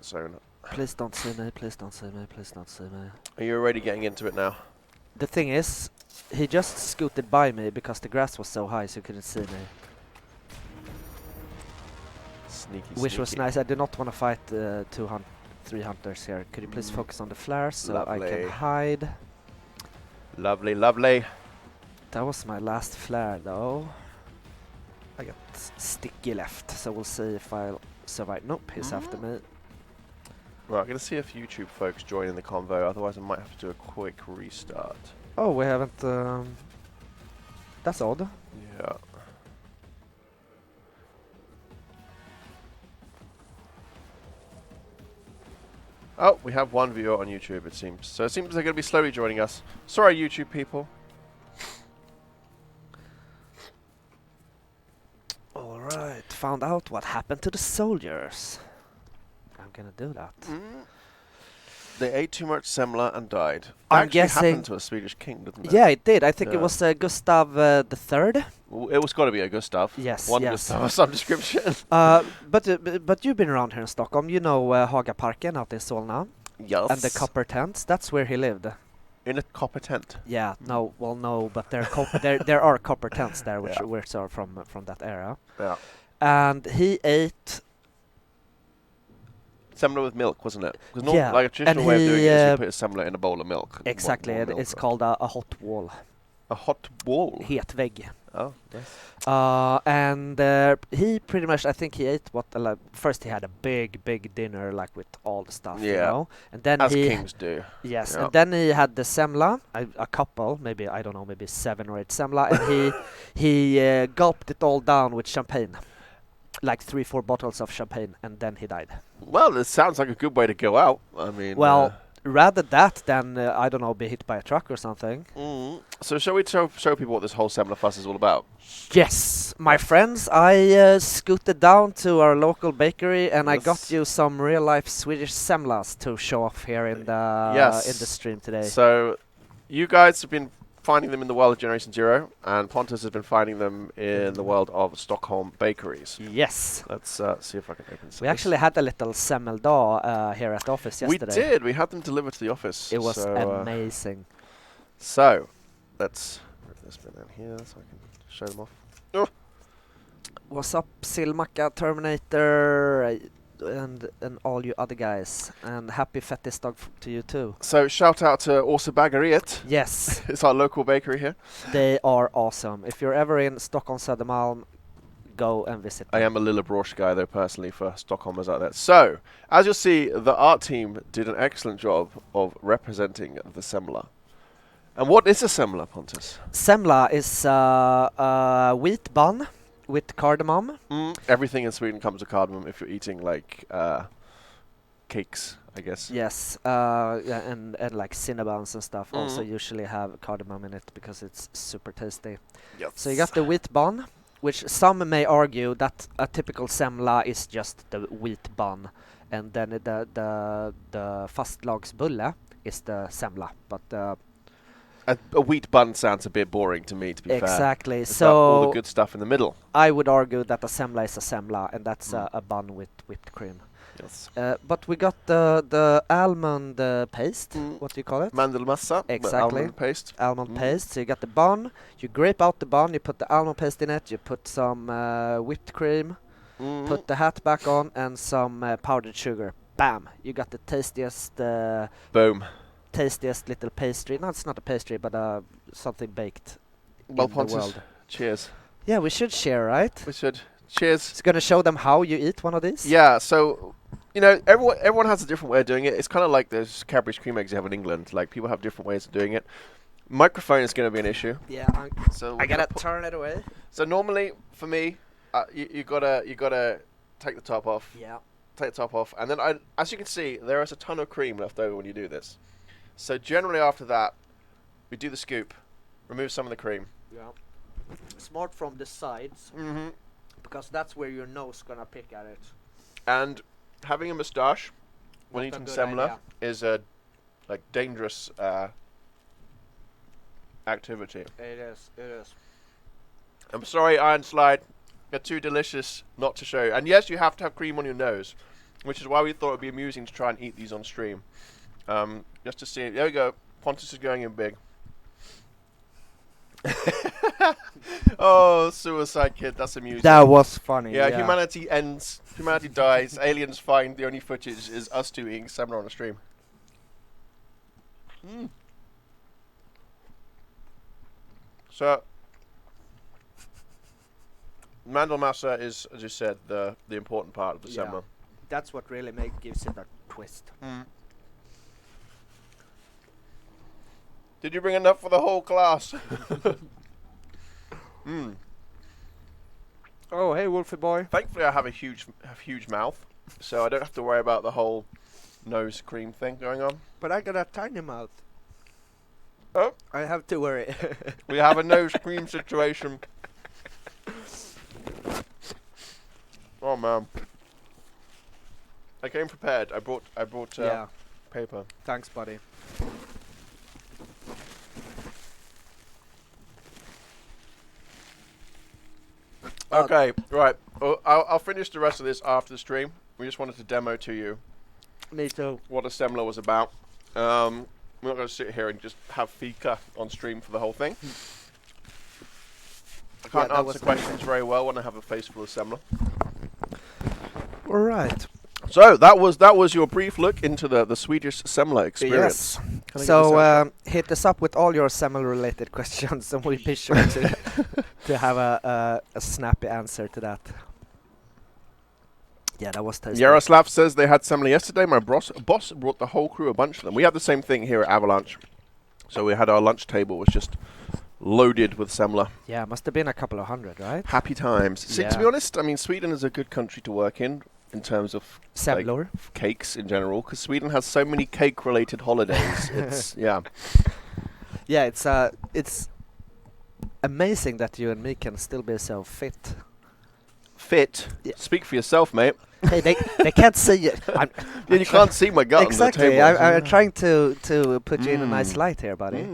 zone. Please don't see me, please don't see me, please don't see me. Are you already getting into it now? The thing is, he just scooted by me because the grass was so high so he couldn't see me. Sneaky, Which was sneaky. nice. I do not want to fight three hunters here. Could you please focus on the flares so I Lovely. can hide? Lovely, lovely. That was my last flare though. I got sticky left, so we'll see if I'll survive. Nope, he's after me. Right, I'm going to see if YouTube folks join in the convo, otherwise I might have to do a quick restart. Oh, we haven't... That's odd. Yeah. Oh, we have one viewer on YouTube, it seems. So it seems they're going to be slowly joining us. Sorry, YouTube people. Alright, found out what happened to the soldiers. I'm gonna do that. They ate too much semla and died. That I'm actually guessing... happened to a Swedish king, didn't it? Yeah, it did. I think it Yeah. was Gustav the Third. Well, it was got to be a Gustav. Yes, One yes. Gustav of some description. But you've been around here in Stockholm. You know Hagaparken out in Solna. Yes. And the copper tents. That's where he lived. In a copper tent. Yeah, no, but there are copper tents there which Yeah. are from that era. Yeah. And he ate... Semla with milk, wasn't it? Because Yeah, like a traditional and way of doing it is he, you put a semla in a bowl of milk. Exactly, it's called a hot wall. a hot wall. Het vägg. Oh, yes. And he pretty much, I think he ate first he had a big dinner like with all the stuff, you Yeah. know, and then As kings do. yes, Yeah. and then he had the semla, a couple, maybe I don't know, maybe 7 or 8 semla, and he gulped it all down with champagne, like 3-4 bottles of champagne, and then he died. Well, this sounds like a good way to go out. I mean, Well, rather that than I don't know, be hit by a truck or something. So shall we show people what this whole semla fuss is all about? Yes, my friends, I scooted down to our local bakery and I got Yes. you some real-life Swedish semlas to show off here in the stream today. So you guys have been finding them in the world of Generation Zero, and Pontus has been finding them in the world of Stockholm bakeries. Yes. Let's see if I can open this. We actually had a little semmeldag here at the office yesterday. We did. We had them delivered to the office. It was so, amazing. So, let's rip this bit down here so I can show them off. Oh. What's up, Silmacka, Terminator, and all you other guys, and happy Fettisdag to you too. So shout out to Åsa Bageriet. Yes. It's our local bakery here. They are awesome. If you're ever in Stockholm Södermalm, go and visit them. I am a Lillebroch guy though personally for Stockholmers out there. So, as you'll see, the art team did an excellent job of representing the semla. And what is a semla, Pontus? Semla is a wheat bun with cardamom. Everything in Sweden comes with cardamom if you're eating like cakes, I guess. Yes, and like cinnabons and stuff also usually have cardamom in it because it's super tasty. Yes. So you got the wheat bun, which some may argue that a typical semla is just the wheat bun, and then the fastlagsbulle is the semla, but a wheat bun sounds a bit boring to me, to be fair. exactly. It's So got all the good stuff in the middle. I would argue that a semla is a semla, and that's a bun with whipped cream. Yes. But we got the almond paste. What do you call it? Mandelmassa. Exactly. Almond paste. Almond paste. So you got the bun. You grape out the bun. You put the almond paste in it. You put some whipped cream. Put the hat back on and some powdered sugar. Bam! You got the tastiest. Boom. Tastiest little pastry. No, it's not a pastry, but something baked Well, in the Pontus, world. cheers. Yeah, we should share, right? We should. Cheers. It's gonna show them how you eat one of these. Yeah, so, you know, everyone has a different way of doing it. It's kind of like those Cadbury's cream eggs you have in England. Like, people have different ways of doing it. Microphone is going to be an issue. Yeah, So I gotta turn it away. So normally, for me, you gotta take the top off. Yeah. Take the top off, and then as you can see, there is a ton of cream left over when you do this. So generally after that, we do the scoop, remove some of the cream. Yeah. Smart from the sides, because that's where your nose gonna pick at it. And having a moustache when Not a eating good semla idea. is a dangerous activity. It is. It is. I'm sorry, Iron Slide. They're too delicious not to show you. And yes, you have to have cream on your nose. which is why we thought it would be amusing to try and eat these on stream. Just to see. There we go. Pontus is going in big. Oh, Suicide Kid, that's amusing. That was funny. Yeah, humanity ends, humanity dies, aliens find the only footage is us two eating Semla on a stream. So, Mandelmassa is, as you said, the important part of the Semla. That's what really gives it a twist. Did you bring enough for the whole class? Oh, hey, Wolfie boy. Thankfully, I have a huge mouth, so I don't have to worry about the whole nose cream thing going on. But I got a tiny mouth. Oh, I have to worry. we have a nose cream situation. Oh man, I came prepared. I brought paper. Thanks, buddy. Okay, right. Well, I'll finish the rest of this after the stream. We just wanted to demo to you. Me too. What a Semla was about. We're not going to sit here and just have fika on stream for the whole thing. I can't answer questions very well when I have a face full of Semla. All right. So that was your brief look into the Swedish Semla experience. Yes. So hit us up with all your Semla-related questions, and we'll be sure to have a snappy answer to that. Yeah, that was tasty. Yaroslav says they had Semla yesterday. My boss brought the whole crew a bunch of them. We had the same thing here at Avalanche. So we had our lunch table was just loaded with Semla. Yeah, must have been a couple of hundred, right? Happy times. See, to be honest, I mean, Sweden is a good country to work in terms of Semlor. Like, cakes in general, because Sweden has so many cake-related holidays. Yeah, it's amazing that you and me can still be so fit. Fit? Yeah. Speak for yourself, mate. Hey, they can't see it. Yeah, you can't see my gut exactly. on the table. I'm trying to put you in a nice light here, buddy.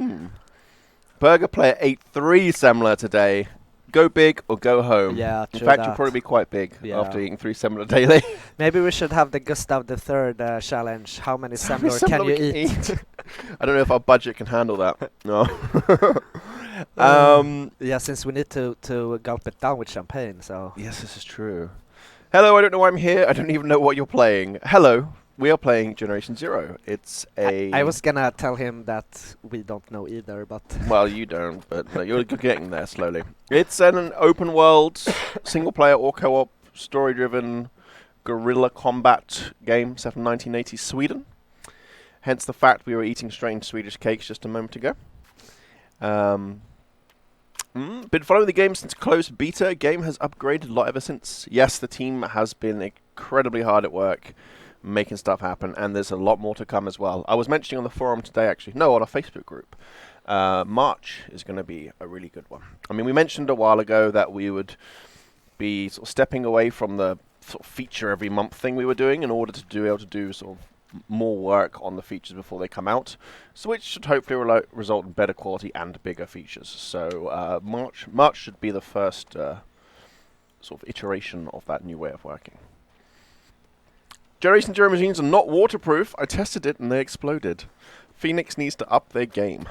Burger Player ate 3 Semla today. Go big or go home. Yeah, true. In fact, you'll probably be quite big after eating 3 Semla daily. Maybe we should have the Gustav III challenge. How many Semla can you eat? I don't know if our budget can handle that. No. Yeah, since we need to gulp it down with champagne, so... Yes, this is true. Hello, I don't know why I'm here. I don't even know what you're playing. Hello, we are playing Generation Zero. It's a... I was gonna tell him that we don't know either, but... Well, you don't, but you're getting there slowly. It's an open world, single player or co-op, story-driven guerrilla combat game set in 1980s Sweden. Hence the fact we were eating strange Swedish cakes just a moment ago. Been following the game since closed beta. Game has upgraded a lot ever since. Yes, the team has been incredibly hard at work making stuff happen, and there's a lot more to come as well. I was mentioning on the forum today, actually, no, on our Facebook group, March is going to be a really good one. I mean, we mentioned a while ago that we would be sort of stepping away from the sort of feature every month thing we were doing in order to be able to do sort of more work on the features before they come out, so which should hopefully result in better quality and bigger features. So March should be the first sort of iteration of that new way of working. Generation Zero machines are not waterproof. I tested it and they exploded. Phoenix needs to up their game.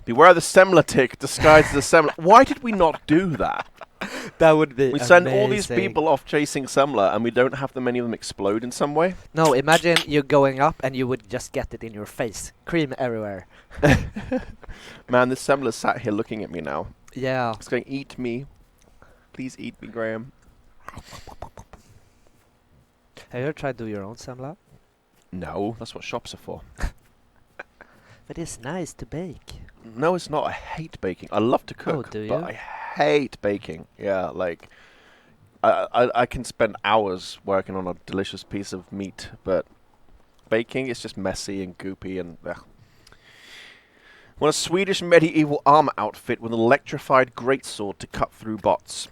Beware the Semla tick disguised as a Semla. Why did we not do that? That would be We send all these people off chasing Semla and we don't have many of them explode in some way? No, imagine you going up and you would just get it in your face. Cream everywhere. Man, this Semla's sat here looking at me now. Yeah. It's going, eat me. Please eat me, Graham. Have you ever tried to do your own semla? No, that's what shops are for. But it's nice to bake. No, it's not. I hate baking. I love to cook, Oh, do you? but I hate baking. Yeah, like I can spend hours working on a delicious piece of meat, but baking is just messy and goopy and. Want a Swedish medieval armor outfit with an electrified greatsword to cut through bots.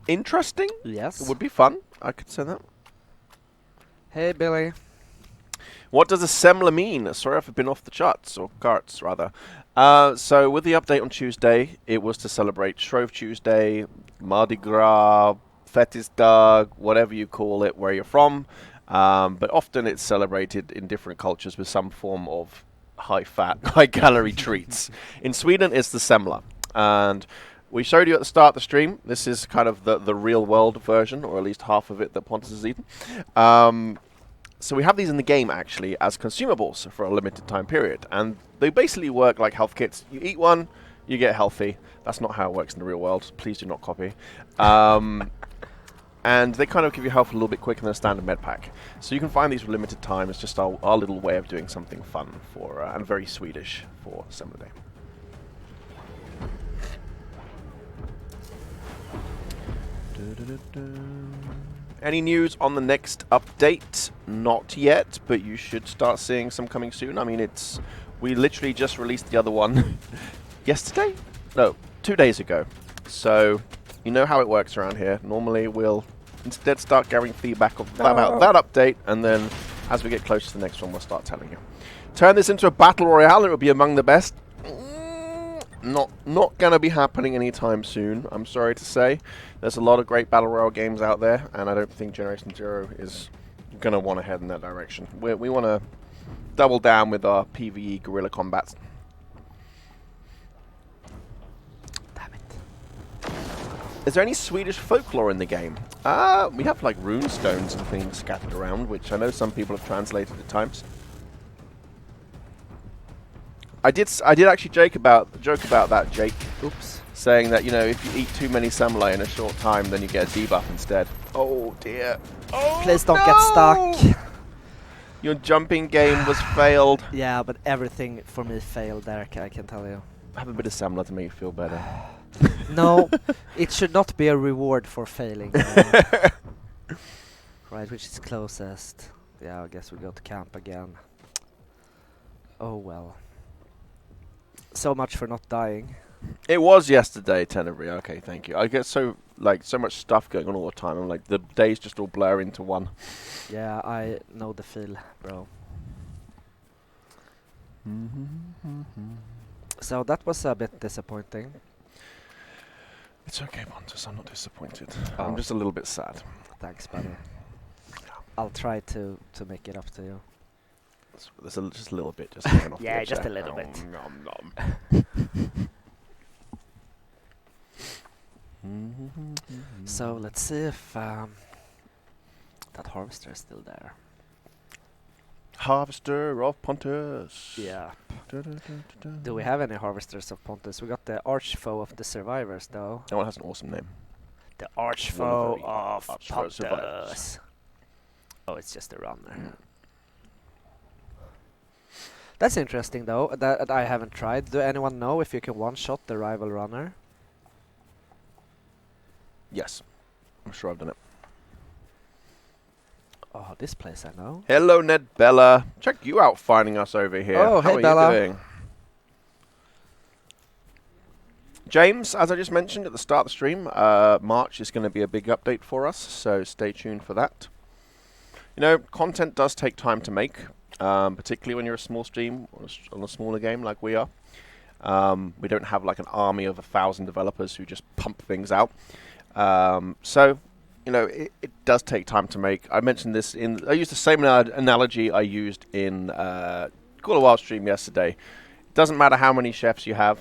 Interesting. Yes. It would be fun. I could say that. Hey, Billy. What does a Semla mean? Sorry, I've been off the charts, or carts, rather. So, with the update on Tuesday, it was to celebrate Shrove Tuesday, Mardi Gras, Fetisdag, whatever you call it, where you're from. But often it's celebrated in different cultures with some form of high-fat, high-calorie treats. In Sweden, it's the Semla. And we showed you at the start of the stream, this is kind of the real-world version, or at least half of it that Pontus has eaten. So we have these in the game, actually, as consumables for a limited time period. And they basically work like health kits. You eat one, you get healthy. That's not how it works in the real world. Please do not copy. And they kind of give you health a little bit quicker than a standard med pack. So you can find these for limited time. It's just our little way of doing something fun for and very Swedish for Semla Day. Any news on the next update? Not yet, but you should start seeing some coming soon. I mean, we literally just released the other one yesterday? No, 2 days ago. So you know how it works around here. Normally we'll instead start gathering feedback about that update, and then as we get closer to the next one, we'll start telling you. Turn this into a battle royale, and it will be among the best. Not going to be happening anytime soon, I'm sorry to say. There's a lot of great battle royale games out there, and I don't think Generation Zero is going to want to head in that direction. We want to double down with our PvE guerrilla combats. Damn it. Is there any Swedish folklore in the game? We have like rune stones and things scattered around, which I know some people have translated at times. I did actually joke about that, Jake. Oops. Saying that, you know, if you eat too many Semla in a short time, then you get a debuff instead. Oh dear. Oh, please don't get stuck. Your jumping game was failed. Yeah, but everything for me failed there, I can tell you. Have a bit of Semla to make you feel better. No, it should not be a reward for failing. Right, which is closest? Yeah, I guess we go to camp again. Oh well. So much for not dying. It was yesterday, Tenebris. Okay, thank you. I get so much stuff going on all the time. I'm like, the days just all blur into one. Yeah, I know the feel, bro. So that was a bit disappointing. It's okay, Pontus. I'm not disappointed. Oh. I'm just a little bit sad. Thanks, buddy. I'll try to make it up to you. There's just a little bit. Just hanging off Yeah, the just chair. a little bit. Nom, nom. So let's see if that harvester is still there. Harvester of Pontus. Yeah. Do we have any harvesters of Pontus? We got the archfoe of the survivors, though. That one has an awesome name. The One archfoe of the of archfoe survivors. Pontus. Oh, it's just a runner. That's interesting, though. That I haven't tried. Do anyone know if you can one-shot the rival runner? Yes. I'm sure I've done it. Oh, this place I know. Hello, Ned Bella. Check you out finding us over here. Oh, How hey, are Bella. you doing? James, as I just mentioned at the start of the stream, March is going to be a big update for us, so stay tuned for that. You know, content does take time to make, particularly when you're a small stream on a smaller game like we are. We don't have like an army of 1,000 developers who just pump things out. So, you know, it does take time to make. I mentioned this I used the same analogy I used in Call a Wild stream yesterday. It doesn't matter how many chefs you have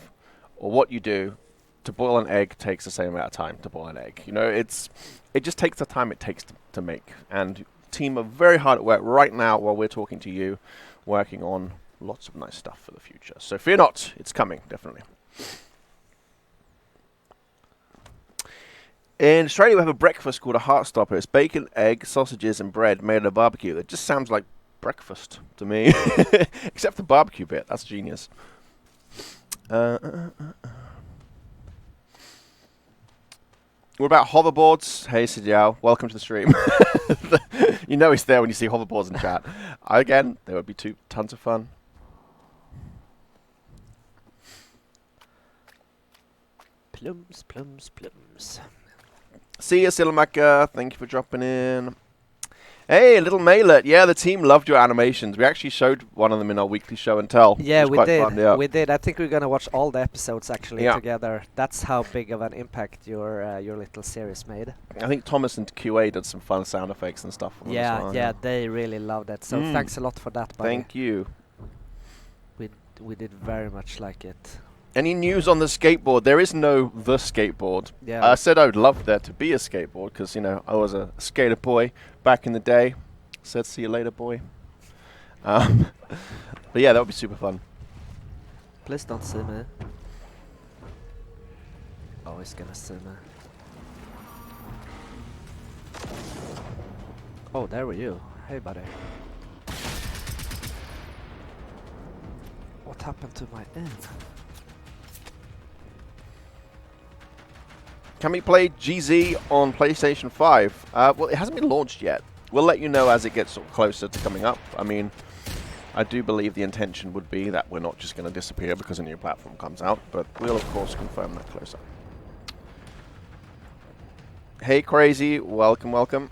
or what you do. To boil an egg takes the same amount of time to boil an egg. You know, it just takes the time it takes to make. And team are very hard at work right now while we're talking to you, working on lots of nice stuff for the future. So fear not, it's coming, definitely. In Australia, we have a breakfast called a Heartstopper. It's bacon, egg, sausages, and bread made at a barbecue. It just sounds like breakfast to me, except the barbecue bit. That's genius. What about hoverboards? Hey, Sidiao, welcome to the stream. You know he's there when you see hoverboards in chat. Again, they would be tons of fun. Plums, plums, plums. See you, Silamaka. Thank you for dropping in. Hey, little Maylet. Yeah, the team loved your animations. We actually showed one of them in our weekly show and tell. Yeah, It was we quite did. Fun, yeah. We did. I think we're gonna watch all the episodes actually Yeah. together. That's how big of an impact your little series made. I think Thomas and QA did some fun sound effects and stuff. For them as well, Yeah, they really loved it. So thanks a lot for that, buddy. Thank you. We did very much like it. Any news on the skateboard? There is no the skateboard. Yeah. I said I would love there to be a skateboard because, you know, I was a skater boy back in the day. Said, see you later, boy. But yeah, that would be super fun. Please don't see me. Oh, he's gonna see me. Oh, there were you. Hey, buddy. What happened to my aim? Can we play GZ on PlayStation 5? Well, it hasn't been launched yet. We'll let you know as it gets sort of closer to coming up. I mean, I do believe the intention would be that we're not just going to disappear because a new platform comes out, but we'll, of course, confirm that closer. Hey, Crazy. Welcome, welcome.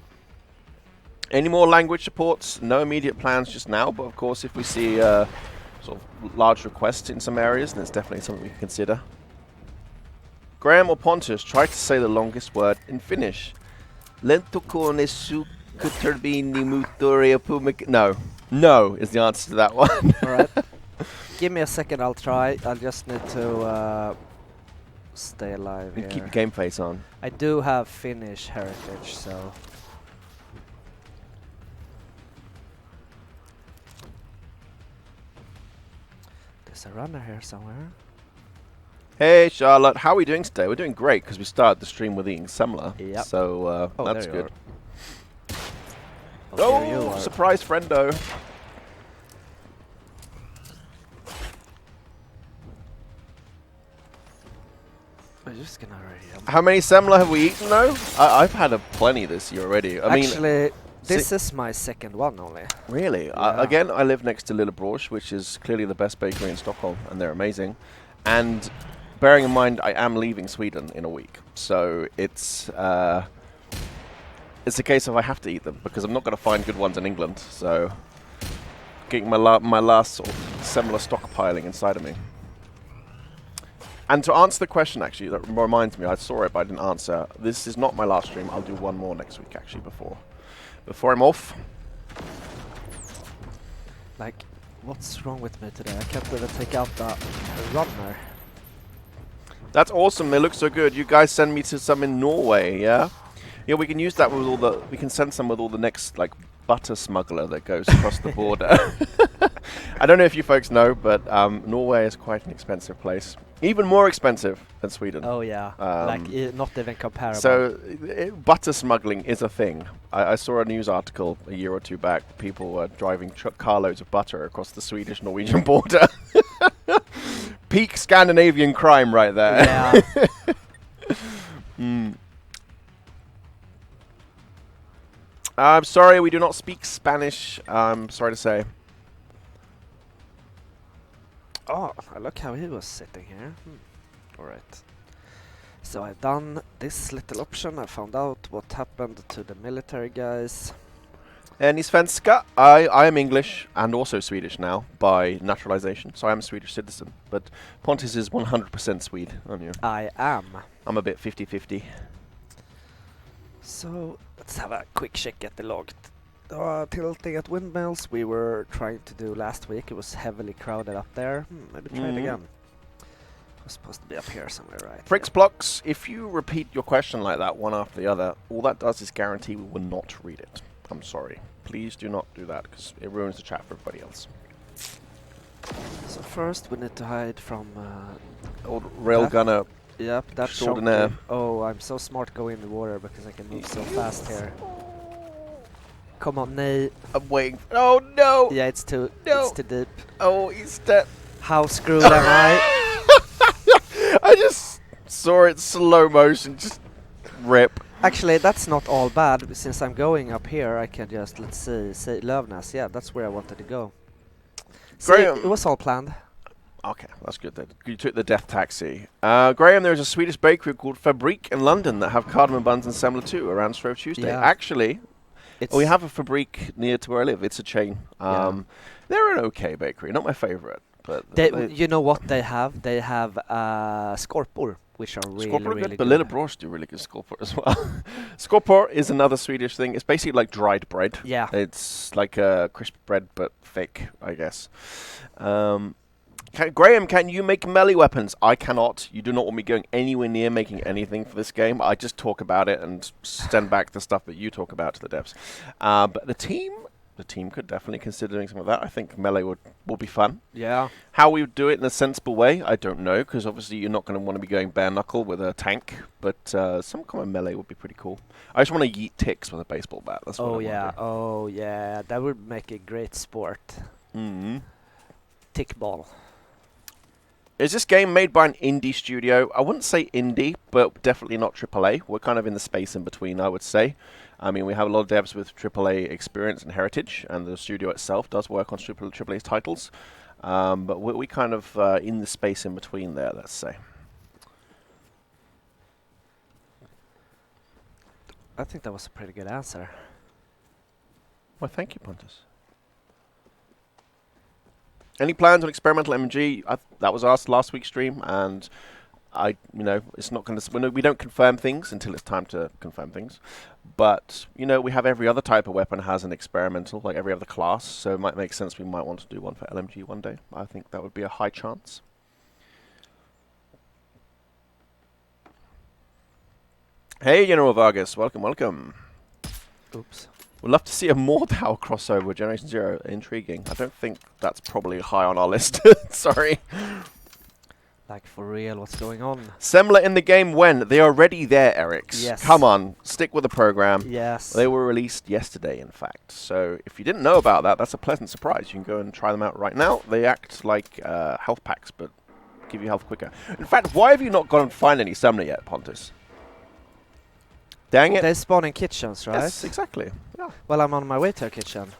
Any more language supports? No immediate plans just now, but, of course, if we see sort of large requests in some areas, then it's definitely something we can consider. Graham or Pontus, try to say the longest word in Finnish. Lento con su turbini motori pumic. No. No is the answer to that one. Alright. Give me a second, I'll try. I just need to stay alive here. Keep your game face on. I do have Finnish heritage, so... There's a runner here somewhere. Hey Charlotte, how are we doing today? We're doing great because we started the stream with eating Semla. Yep. So Oh, that's there you good. Oh, there you Oh, are. surprise friendo. I'm just gonna hurry up. How many Semla have we eaten though? I've had a plenty this year already. I mean, Actually, this is my second one only. really? Yeah. Again, I live next to Lillebrors, which is clearly the best bakery in Stockholm, and they're amazing. And bearing in mind, I am leaving Sweden in a week, so it's a case of I have to eat them because I'm not going to find good ones in England. So getting my last sort of Semla stockpiling inside of me. And to answer the question, actually, that reminds me, I saw it, but I didn't answer. This is not my last stream. I'll do one more next week, actually, before I'm off. Like, what's wrong with me today? I can't even take out the runner. That's awesome. They look so good. You guys send me to some in Norway, yeah? Yeah, we can use that with all the... We can send some with all the next, like, butter smuggler that goes across the border. I don't know if you folks know, but Norway is quite an expensive place. Even more expensive than Sweden. Oh yeah, not even comparable. So, butter smuggling is a thing. I saw a news article a year or two back. People were driving carloads of butter across the Swedish-Norwegian border. Peak Scandinavian crime right there. Yeah. I'm sorry, we do not speak Spanish. I'm sorry to say. Oh, look how he was sitting here. Alright. So I've done this little option. I found out what happened to the military guys. Ni svenska. I am English and also Swedish now by naturalization, so I am a Swedish citizen. But Pontus is 100% Swede, aren't you? I am. I'm a bit 50-50. So let's have a quick check at the log. Tilting at windmills we were trying to do last week. It was heavily crowded up there. Maybe try it again. It was supposed to be up here somewhere, right? Fricks Blocks, if you repeat your question like that one after the other, all that does is guarantee we will not read it. I'm sorry. Please do not do that because it ruins the chat for everybody else. So first we need to hide from Old railgunner. Yep, that's Extraordinaire. shocking. Oh, I'm so smart going in the water because I can move so fast here. Come on, nay. I'm waiting. Oh no! Yeah, it's too deep. Oh, he's dead. How screwed am I? I just saw it slow motion, just rip. Actually, that's not all bad. Since I'm going up here, I can just, let's see, say Lövnäs. Yeah, that's where I wanted to go. See, Graham. it was all planned. Okay, that's good then. You took the death taxi. Graham, there's a Swedish bakery called Fabrik in London that have cardamom buns and semla too around Shrove Tuesday. Yeah. Actually, It's We have a Fabrique near to where I live. It's a chain. They're an okay bakery. Not my favorite, but you know what they have? They have skorpor, which are really, Skorpor are really good, good. but Lilla Brors do really good skorpor as well. Skorpor is another Swedish thing. It's basically like dried bread. Yeah. It's like a crisp bread, but fake, I guess. Graham, can you make melee weapons? I cannot. You do not want me going anywhere near making anything for this game. I just talk about it and send back the stuff that you talk about to the devs. But the team could definitely consider doing something like that. I think melee will be fun. Yeah. How we would do it in a sensible way, I don't know, because obviously you're not going to want to be going bare knuckle with a tank, but some kind of melee would be pretty cool. I just want to yeet ticks with a baseball bat. That's what I wanna do. Oh yeah, that would make a great sport. Mm-hmm. Tick ball. Is this game made by an indie studio? I wouldn't say indie, but definitely not AAA. We're kind of in the space in between, I would say. I mean, we have a lot of devs with AAA experience and heritage, and the studio itself does work on AAA titles. But we kind of in the space in between there, let's say. I think that was a pretty good answer. Well, thank you, Pontus. Any plans on experimental MG? That was asked last week's stream, and it's not going to. We don't confirm things until it's time to confirm things. But we have every other type of weapon has an experimental, like every other class. So it might make sense. We might want to do one for LMG one day. I think that would be a high chance. Hey, General Vargas, welcome. Oops. We'd love to see a Mordhau crossover with Generation Zero. Intriguing. I don't think that's probably high on our list. Sorry. Like, for real, what's going on? Semla in the game when? They are already there, Erics. Yes. Come on, stick with the program. Yes. They were released yesterday, in fact. So if you didn't know about that, that's a pleasant surprise. You can go and try them out right now. They act like health packs, but give you health quicker. In fact, why have you not gone and find any Semla yet, Pontus? Dang it. They spawn in kitchens, right? Yes, exactly. Yeah. Well, I'm on my way to a kitchen.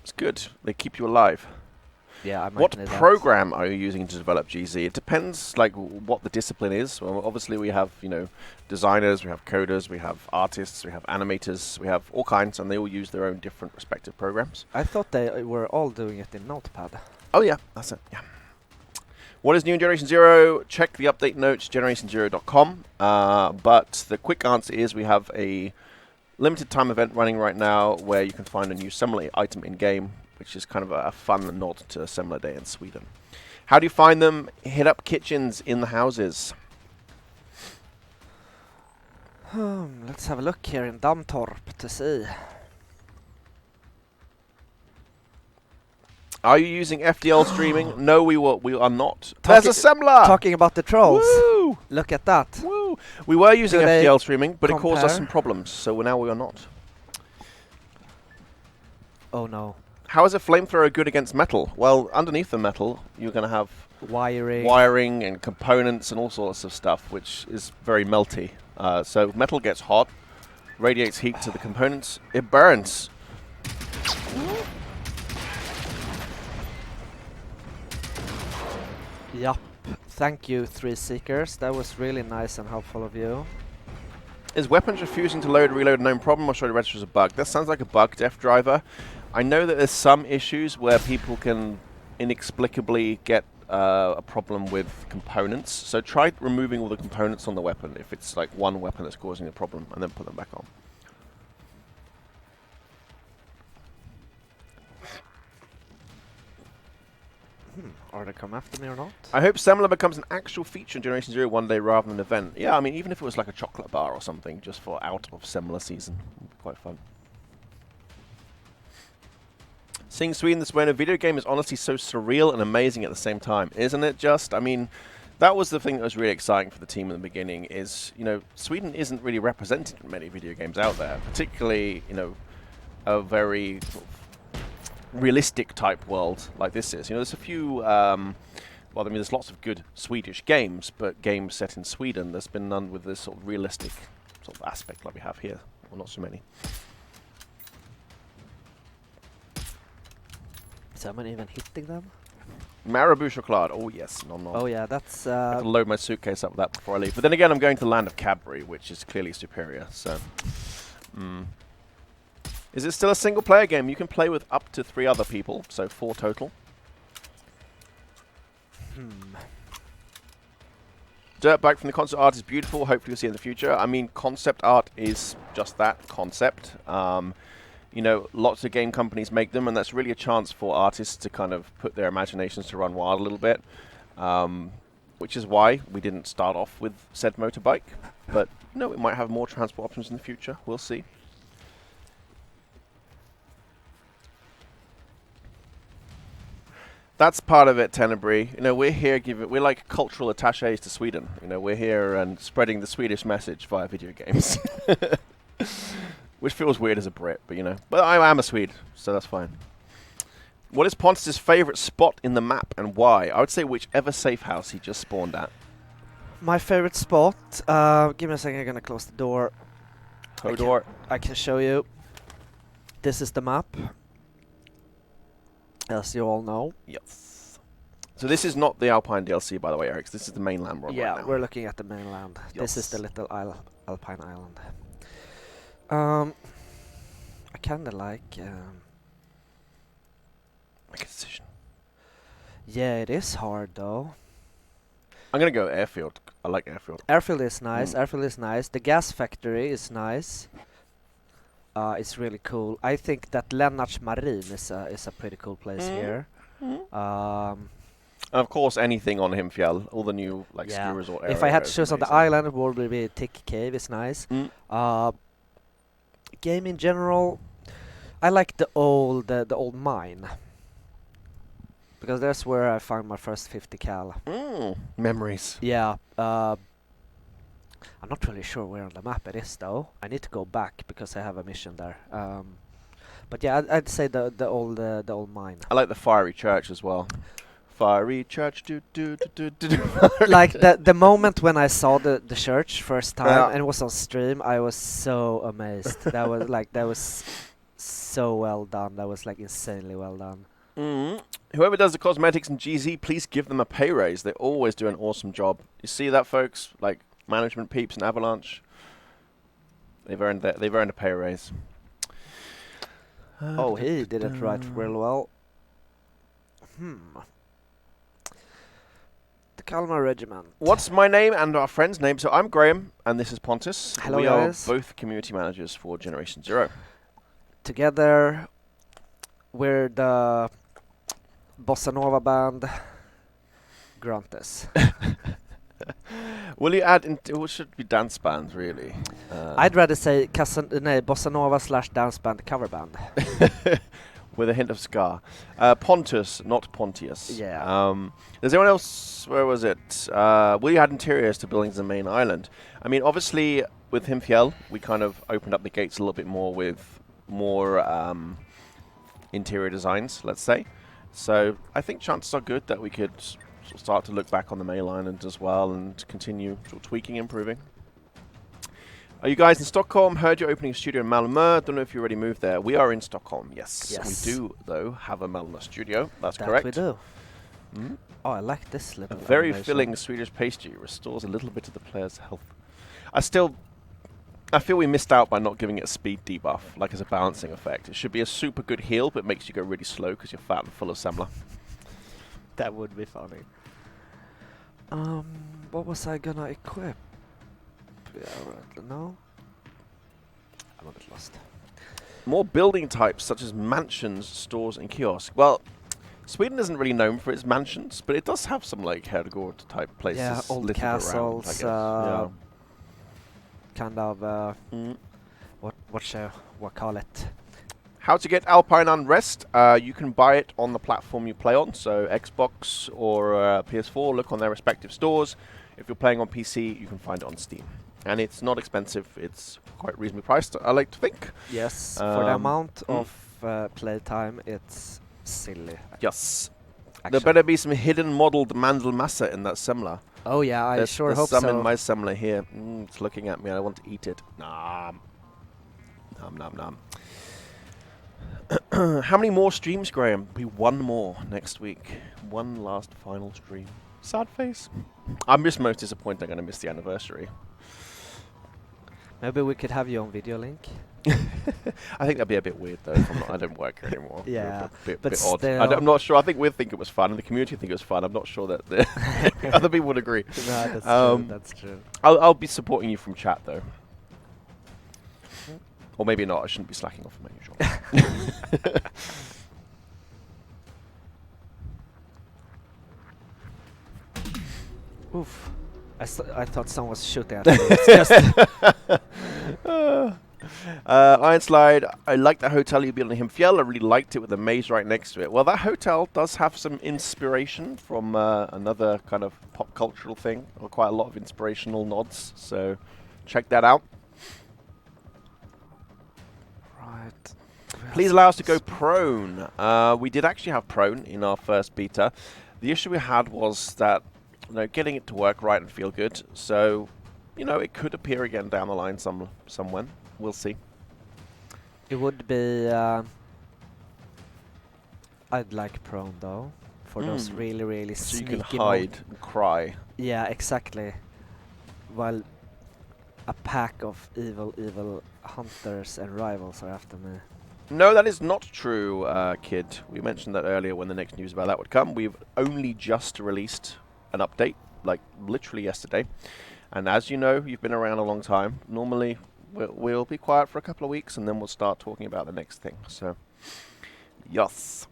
It's good. They keep you alive. Yeah, I might What need that. program are you using to develop GZ? It depends, like, what the discipline is. Well, obviously, we have, designers, we have coders, we have artists, we have animators, we have all kinds, and they all use their own different respective programs. I thought they were all doing it in Notepad. Oh, yeah, that's it, yeah. What is new in Generation Zero? Check the update notes, generationsero.com. But the quick answer is we have a limited time event running right now where you can find a new Semla item in-game, which is kind of a fun nod to Semla Day in Sweden. How do you find them? Hit up kitchens in the houses. Let's have a look here in Damtorp to see. Are you using FDL streaming? No, we are not. There's a Semla! Talking about the trolls. Woo! Look at that. Woo! We were using Do they FDL streaming, but it caused us compare? some problems, so now we are not. Oh no. How is a flamethrower good against metal? Well, underneath the metal, you're going to have wiring and components and all sorts of stuff, which is very melty. So metal gets hot, radiates heat to the components, it burns. Yup. Thank you, Three Seekers. That was really nice and helpful of you. Is weapons refusing to load reload a known problem, or should I register as a bug? That sounds like a bug, Def Driver. I know that there's some issues where people can inexplicably get a problem with components. So try removing all the components on the weapon if it's like one weapon that's causing a problem, and then put them back on. Are they come after me or not? I hope Semla becomes an actual feature in Generation Zero one day rather than an event. Yeah, I mean, even if it was like a chocolate bar or something, just for out of Semla season, it would be quite fun. Seeing Sweden this way in a video game is honestly so surreal and amazing at the same time, isn't it? Just, I mean, that was the thing that was really exciting for the team in the beginning. Is Sweden isn't really represented in many video games out there, particularly a very sort of realistic type world like this is. There's a few, well, I mean, there's lots of good Swedish games, but games set in Sweden, there's been none with this sort of realistic sort of aspect like we have here. Well, not so many. Is someone even hitting them? Marabou chocolate. Oh, yes. Nom nom. Oh, yeah, that's... I have to load my suitcase up with that before I leave. But then again, I'm going to the land of Cadbury, which is clearly superior, so... Is it still a single-player game? You can play with up to 3 other people, so 4 total. Dirtbag from the concept art is beautiful. Hopefully, we'll see it in the future. I mean, concept art is just that, concept. You know, lots of game companies make them, and that's really a chance for artists to kind of put their imaginations to run wild a little bit. Which is why we didn't start off with said motorbike. But, no, we might have more transport options in the future. We'll see. That's part of it, Tenebrae. You know, we're here we're like cultural attaches to Sweden. You know, we're here and spreading the Swedish message via video games. Which feels weird as a Brit, but you know. But I am a Swede, so that's fine. What is Pontus' favorite spot in the map and why? I would say whichever safe house he just spawned at. My favorite spot. Give me a second. I'm gonna close the door. Hodor. I can show you. This is the map. As you all know. Yes. So this is not the Alpine DLC, by the way, Eric. This is the mainland one Yeah, right now. we're looking at the mainland. Yes. This is the little Alpine island. I kind of like. Make a decision. Yeah, it is hard though. I'm gonna go airfield. I like airfield. Airfield is nice. Airfield is nice. The gas factory is nice. It's really cool. I think that Lennart's Marine is a pretty cool place here. Of course, anything on Himfjell, all the new ski resort areas. If I had to choose on the island, it would be Tick Cave is nice. Game in general, I like the old mine. Because that's where I found my first 50 cal. Memories. Yeah. I'm not really sure where on the map it is though. I need to go back because I have a mission there. But yeah, I'd say the old mine. I like the fiery church as well. Fiery church, do. Like the moment when I saw the church first time and it was on stream, I was so amazed. that was so well done. That was like insanely well done. Whoever does the cosmetics in GZ, please give them a pay raise. They always do an awesome job. You see that, folks? Like management peeps and Avalanche. They've earned a pay raise. Oh, he did it right real well. The Kalmar Regiment. What's my name and our friend's name? So I'm Graham, and this is Pontus. Hello, we guys. are both community managers for Generation Zero. Together, we're the Bossa Nova band Gruntes. Will you add it should be dance band, really? I'd rather say Bossa Nova / dance band cover band. With a hint of ska. Pontus, not Pontius. Yeah. Does anyone else, where was it? Will you add interiors to buildings in the main island? I mean, obviously, with Himfjell, we kind of opened up the gates a little bit more with more interior designs, let's say. So I think chances are good that we could start to look back on the main island as well and continue tweaking, improving. Are you guys in Stockholm? Heard you're opening a studio in Malmö. Don't know if you already moved there. We are in Stockholm, yes. We do, though, have a Malmö studio. That's correct. We do. Oh, I like this little A very animation. filling Swedish pastry restores a little bit of the player's health. I feel we missed out by not giving it a speed debuff, like as a balancing effect. It should be a super good heal, but it makes you go really slow because you're fat and full of Semla. That would be funny. What was I gonna equip? Yeah, right. No? I'm a bit lost. More building types, such as mansions, stores, and kiosks. Well, Sweden isn't really known for its mansions, but it does have some like Herrgård type places. Yeah, old littered castles. around, Kind of. What call it? How to get Alpine Unrest? You can buy it on the platform you play on, so Xbox or PS4. Look on their respective stores. If you're playing on PC, you can find it on Steam. And it's not expensive. It's quite reasonably priced, I like to think. Yes, for the amount of playtime, it's silly. Yes. Actually. There better be some hidden modeled Mandelmasse in that Semla. Oh yeah, I sure hope There's so. some in my Semla here. It's looking at me. I want to eat it. Nom. Nom, nom, nom. How many more streams, Graham? Be one more next week. One last final stream. Sad face. I'm just most disappointed I'm going to miss the anniversary. Maybe we could have you on video link. I think that'd be a bit weird though. If I don't work here anymore. Yeah, bit but odd. still. I'm not sure. I think we'd think it was fun, and the community think it was fun. I'm not sure that the other people would agree. No, that's true. That's true. I'll be supporting you from chat though, or maybe not. I shouldn't be slacking off from my usual. Oof. I thought someone was shooting at me. It's just Iron Slide, I like the hotel you built in Himfjell. I really liked it with the maze right next to it. Well, that hotel does have some inspiration from another kind of pop cultural thing, or quite a lot of inspirational nods. So check that out. right. Please allow us to go prone. We did actually have prone in our first beta. The issue we had was that getting it to work right and feel good. So, it could appear again down the line somewhere. We'll see. It would be. I'd like prone though, for those really, really So you sneaky. can hide and cry. Yeah, exactly. While a pack of evil hunters and rivals are after me. No, that is not true, kid. We mentioned that earlier when the next news about that would come. We've only just released an update, like literally yesterday. And as you know, you've been around a long time. Normally, we'll be quiet for a couple of weeks, and then we'll start talking about the next thing. So, yes.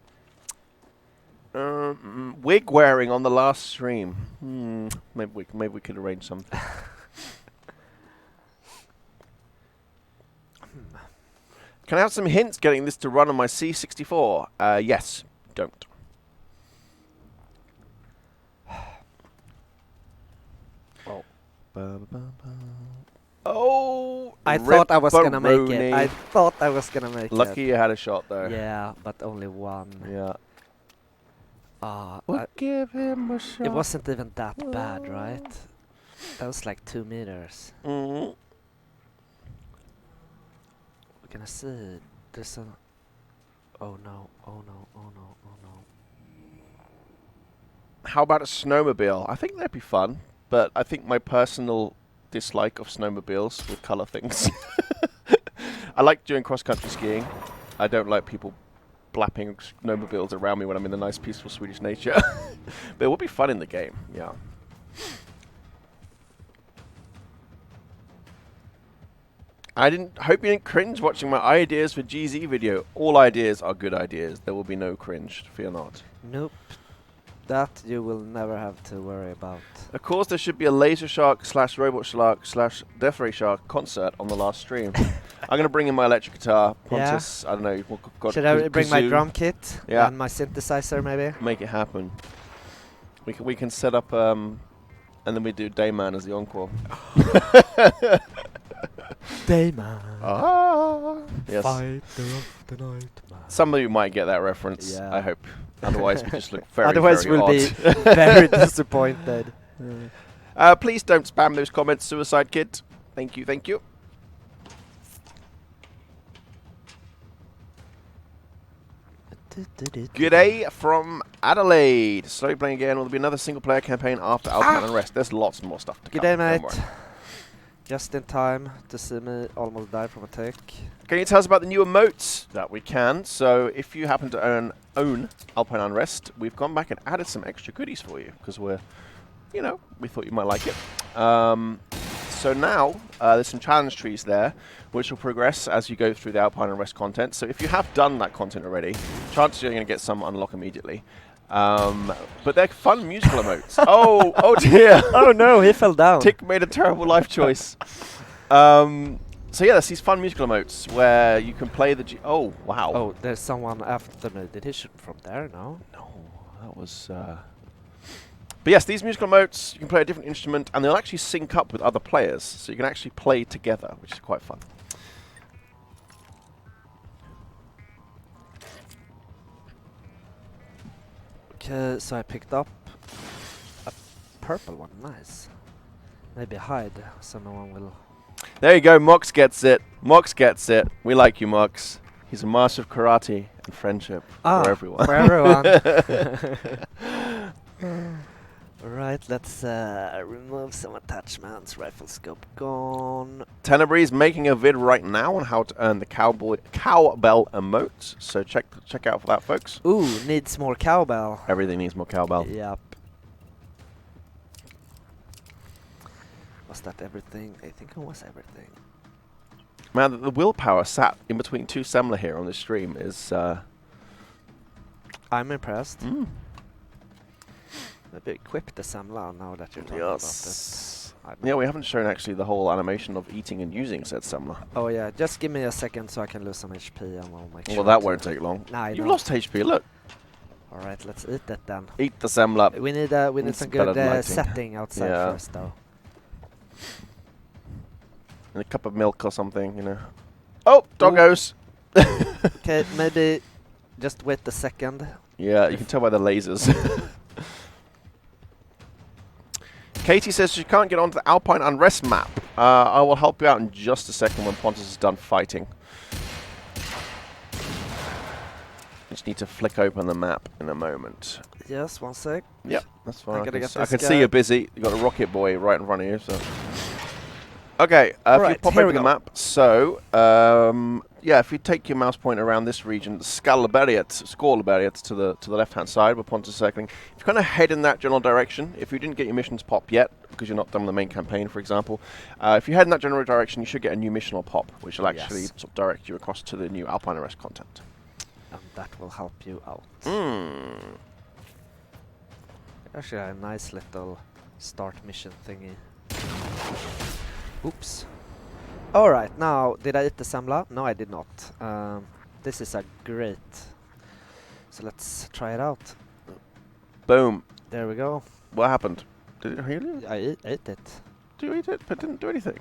Wig wearing on the last stream. Maybe we could arrange something. Can I have some hints getting this to run on my C64? Yes. Don't. Oh! I thought I was gonna make it. Ripperoni. I thought I was gonna make it. Lucky you had a shot though. Yeah, but only one. Yeah. Ah, Give him a shot. it wasn't even that bad, right? That was like 2 meters. Mm. We're gonna see. There's a. Oh no! Oh no! Oh no! Oh no! How about a snowmobile? I think that'd be fun, but I think my personal dislike of snowmobiles would colour things. I like doing cross-country skiing. I don't like people blapping snowmobiles around me when I'm in the nice, peaceful Swedish nature. But it would be fun in the game, yeah. Hope you didn't cringe watching my ideas for GZ video. All ideas are good ideas. There will be no cringe, fear not. Nope. That you will never have to worry about. Of course, there should be a Laser Shark / Robot Shark / Death Ray Shark concert on the last stream. I'm going to bring in my electric guitar, Pontus. Yeah. I don't know. Should I bring my drum kit? Yeah. And my synthesizer, maybe? Make it happen. We can set up, and then we do Dayman as the encore. Dayman. Yes. Fighter of the night man. Some of you might get that reference. Yeah. I hope. Otherwise, we just look very, Otherwise very we'll odd. be very disappointed. Please don't spam those comments, Suicide Kid. Thank you, thank you. G'day from Adelaide. Slowly playing again. Will there be another single-player campaign after Alpine Unrest? There's lots more stuff to come. G'day, mate. Just in time to see me almost die from a tick. Can you tell us about the new emotes? That we can. So if you happen to own Alpine Unrest, we've gone back and added some extra goodies for you because we thought you might like it. So now there's some challenge trees there, which will progress as you go through the Alpine Unrest content. So if you have done that content already, chances are you're going to get some unlock immediately. But they're fun musical emotes. Oh dear. Oh no, he fell down. Tick made a terrible life choice. So yeah, there's these fun musical emotes where you can play the oh, wow. Oh, there's someone after me. Did he shoot from there? No? No, that was... But yes, these musical emotes, you can play a different instrument, and they'll actually sync up with other players, so you can actually play together, which is quite fun. Okay, so I picked up a purple one. Nice. Maybe hide so no one will... There you go, Mox gets it. Mox gets it. We like you, Mox. He's a master of karate and friendship for everyone. For everyone. Alright, let's remove some attachments. Rifle scope gone. Tenebree's making a vid right now on how to earn the cowbell emote, so check out for that, folks. Ooh, needs more cowbell. Everything needs more cowbell. Yep. Was that everything? I think it was everything. Man, the willpower sat in between two Semla here on this stream is... I'm impressed. Mm. Maybe equip the Semla now that you're talking Yes. about it. Yeah, we haven't shown actually the whole animation of eating and using said Semla. Oh yeah, just give me a second so I can lose some HP and we'll make sure. Well, that won't take long. Nah, I You've know. lost HP, look. Alright, let's eat it then. Eat the Semla. We need Need some some better good lighting. setting outside Yeah. first though. And a cup of milk or something, you know. Oh, doggos! Okay, maybe just wait a second. Yeah, you can tell by the lasers. Katie says she can't get onto the Alpine Unrest map. I will help you out in just a second when Pontus is done fighting. Just need to flick open the map in a moment. Yes, one sec. Yep, that's fine. I gotta get I this can guy. see you're busy. You got a rocket boy right in front of you. So. Okay, if you Alright, pop here we open the go. map. So, yeah, if you take your mouse pointer around this region, Skalaberiet to the left-hand side where Pontus is circling. If you kind of head in that general direction, if you didn't get your missions pop yet, because you're not done with the main campaign, for example, if you head in that general direction, you should get a new mission or pop, which will actually Yes. sort of direct you across to the new Alpine Arrest content. And that will help you out. Mm. Actually, a nice little start mission thingy. Oops. Alright, now, did I eat the Semla? No, I did not. This is a great. So let's try it out. Boom. There we go. What happened? Did it heal you? I ate it. Did you eat it? But it didn't do anything.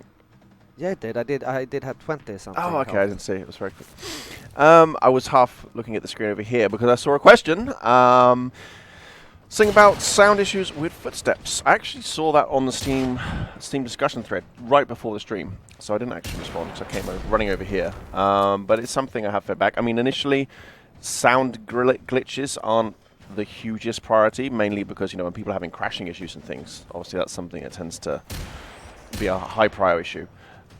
Yeah, it did. I did have 20 something. Oh, okay. I health. didn't see. It was very quick. I was half looking at the screen over here because I saw a question. Saying about sound issues with footsteps. I actually saw that on the Steam discussion thread right before the stream, so I didn't actually respond because I came running over here. But it's something I have fed back. I mean, initially, sound glitches aren't the hugest priority, mainly because, you know, when people are having crashing issues and things, obviously that's something that tends to be a high prior issue.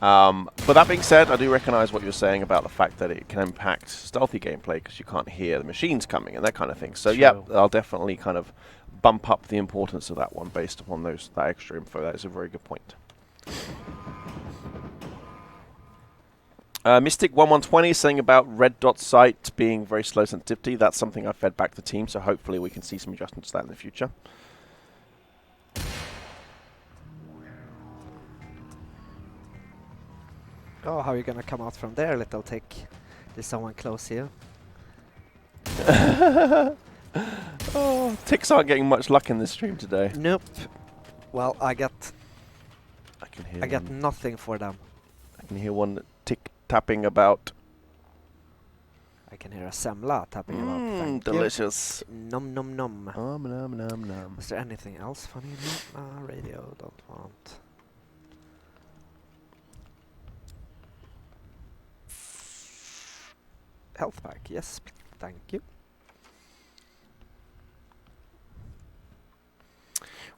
But that being said, I do recognize what you're saying about the fact that it can impact stealthy gameplay because you can't hear the machines coming and that kind of thing. So yeah, True. I'll definitely kind of bump up the importance of that one based upon that extra info. That is a very good point. Mystic1120 saying about red dot sight being very slow sensitivity. That's something I fed back to the team, so hopefully we can see some adjustments to that in the future. Oh, how are you gonna come out from there, little tick? There's someone close here. Oh, ticks aren't getting much luck in this stream today. Nope. Well, I got can hear. I got nothing for them. I can hear one tick tapping about. I can hear a Semla tapping about. Thank you. Delicious. Nom nom nom. Nom nom nom nom. Was there anything else funny in here? Radio, don't want. Health pack, yes, thank you.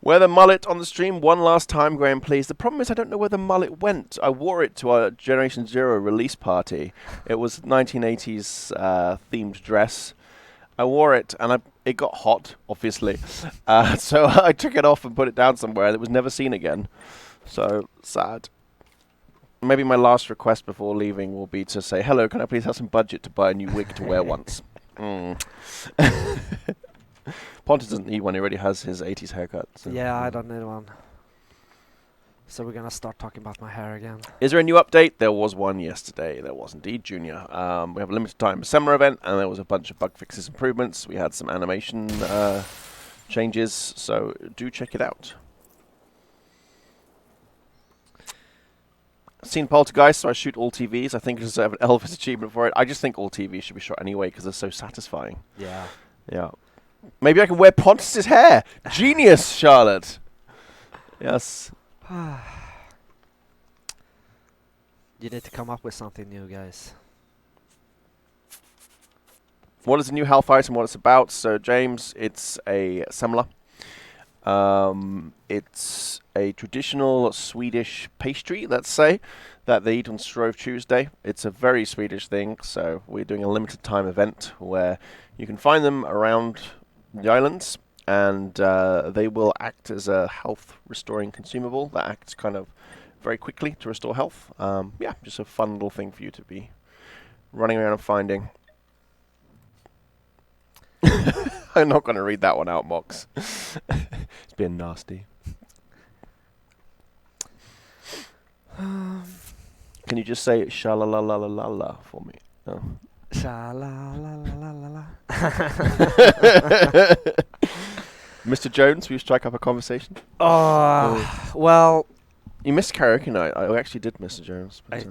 Wear the mullet on the stream one last time, Graham, please. The problem is I don't know where the mullet went. I wore it to our Generation Zero release party. It was 1980s themed dress. I wore it and it got hot, obviously. So I took it off and put it down somewhere and it was never seen again. So sad. Maybe my last request before leaving will be to say, hello, can I please have some budget to buy a new wig to wear once? Pontus doesn't need one, he already has his 80s haircut. So. Yeah, I don't need one. So we're gonna start talking about my hair again. Is there a new update? There was one yesterday. There was indeed, Junior. We have a limited time Semla event, and there was a bunch of bug fixes, improvements. We had some animation changes, so do check it out. I've seen Poltergeist, so I shoot all TVs. I think I deserve an Elvis achievement for it. I just think all TVs should be shot anyway because they're so satisfying. Yeah. Yeah. Maybe I can wear Pontus's hair. Genius, Charlotte. Yes. You need to come up with something new, guys. What is the new health item? What it's about? So, James, it's a Semla. It's a traditional Swedish pastry, let's say, that they eat on Shrove Tuesday. It's a very Swedish thing, so we're doing a limited time event where you can find them around the islands, and they will act as a health restoring consumable that acts kind of very quickly to restore health. Yeah, just a fun little thing for you to be running around and finding. I'm not going to read that one out, Mox. It's been nasty. Can you just say sha-la-la-la-la-la for me? Oh. Sha-la-la-la-la-la. Mr. Jones, will you strike up a conversation? Well, You missed karaoke night. I actually did, Mr. Jones. But,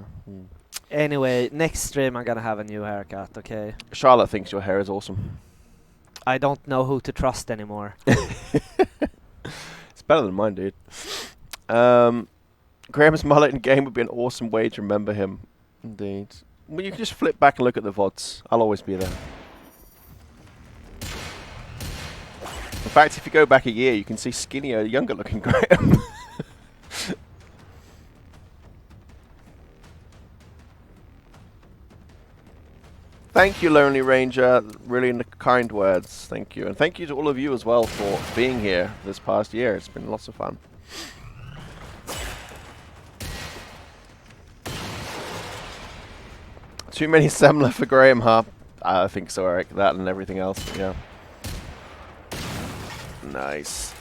anyway, next stream I'm gonna have a new haircut, okay? Charlotte thinks your hair is awesome. I don't know who to trust anymore. It's better than mine, dude. Graham's mullet in game would be an awesome way to remember him. Indeed. Well, you can just flip back and look at the VODs. I'll always be there. In fact, if you go back a year, you can see skinnier, younger looking Graham. Thank you, Lonely Ranger. Really kind words. Thank you. And thank you to all of you as well for being here this past year. It's been lots of fun. Too many Semla for Graham, huh? I think so, Eric. That and everything else. Yeah. Nice.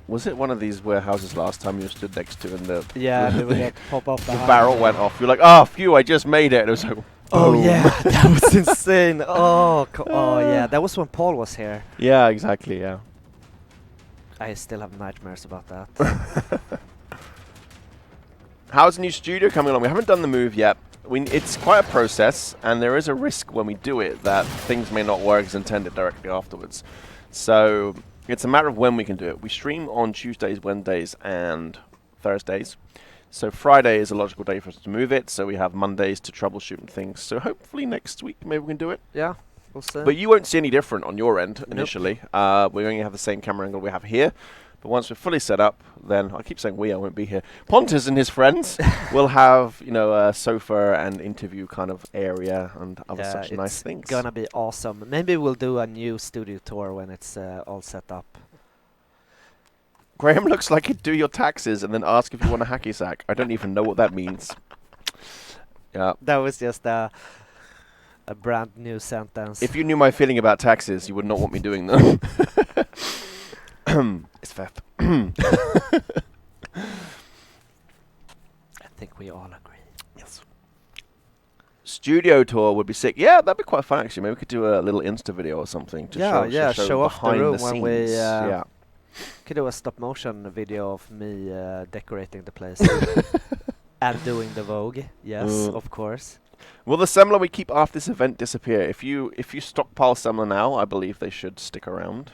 Was it one of these warehouses last time you stood next to and the They would have to pop up the barrel went off? You're like, oh, phew, I just made it. And it was like, oh boom. yeah, that was insane. Oh yeah, that was when Paul was here. Yeah, exactly, yeah. I still have nightmares about that. How's the new studio coming along? We haven't done the move yet. It's quite a process, and there is a risk when we do it that things may not work as intended directly afterwards. So it's a matter of when we can do it. We stream on Tuesdays, Wednesdays, and Thursdays. So Friday is a logical day for us to move it, so we have Mondays to troubleshoot and things. So hopefully next week maybe we can do it. Yeah, we'll see. But you won't see any different on your end initially. Nope. We only have the same camera angle we have here. But once we're fully set up, then I keep saying I won't be here. Pontus and his friends will have, a sofa and interview kind of area and other such nice things. It's gonna be awesome. Maybe we'll do a new studio tour when it's all set up. Graham looks like he'd do your taxes and then ask if you want a hacky sack. I don't even know what that means. Yeah. That was just a brand new sentence. If you knew my feeling about taxes, you would not want me doing them. It's theft. I think we all agree. Yes. Studio tour would be sick. Yeah, that'd be quite fun actually. Maybe we could do a little Insta video or something to show off the room when we yeah. Could do a stop motion video of me decorating the place and doing the Vogue. Yes, of course. Will the Semla we keep after this event disappear? If you stockpile Semla now, I believe they should stick around.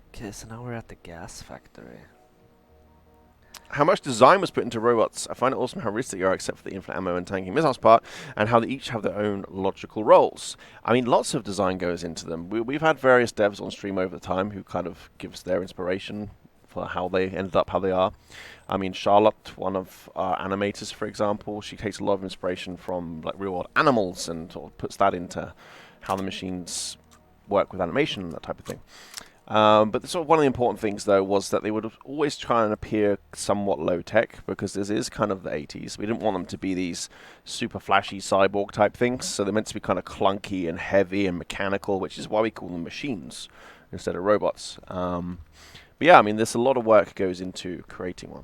Okay, so now we're at the gas factory. How much design was put into robots? I find it awesome how realistic they are, except for the infinite ammo and tanking missiles part, and how they each have their own logical roles. I mean, lots of design goes into them. We've had various devs on stream over the time who kind of gives their inspiration for how they ended up how they are. I mean, Charlotte, one of our animators, for example, she takes a lot of inspiration from like real-world animals and sort of puts that into how the machines work with animation and that type of thing. But sort of one of the important things, though, was that they would always try and appear somewhat low-tech, because this is kind of the 80s. We didn't want them to be these super flashy cyborg type things, so they're meant to be kind of clunky and heavy and mechanical, which is why we call them machines instead of robots. But yeah, I mean, there's a lot of work goes into creating one.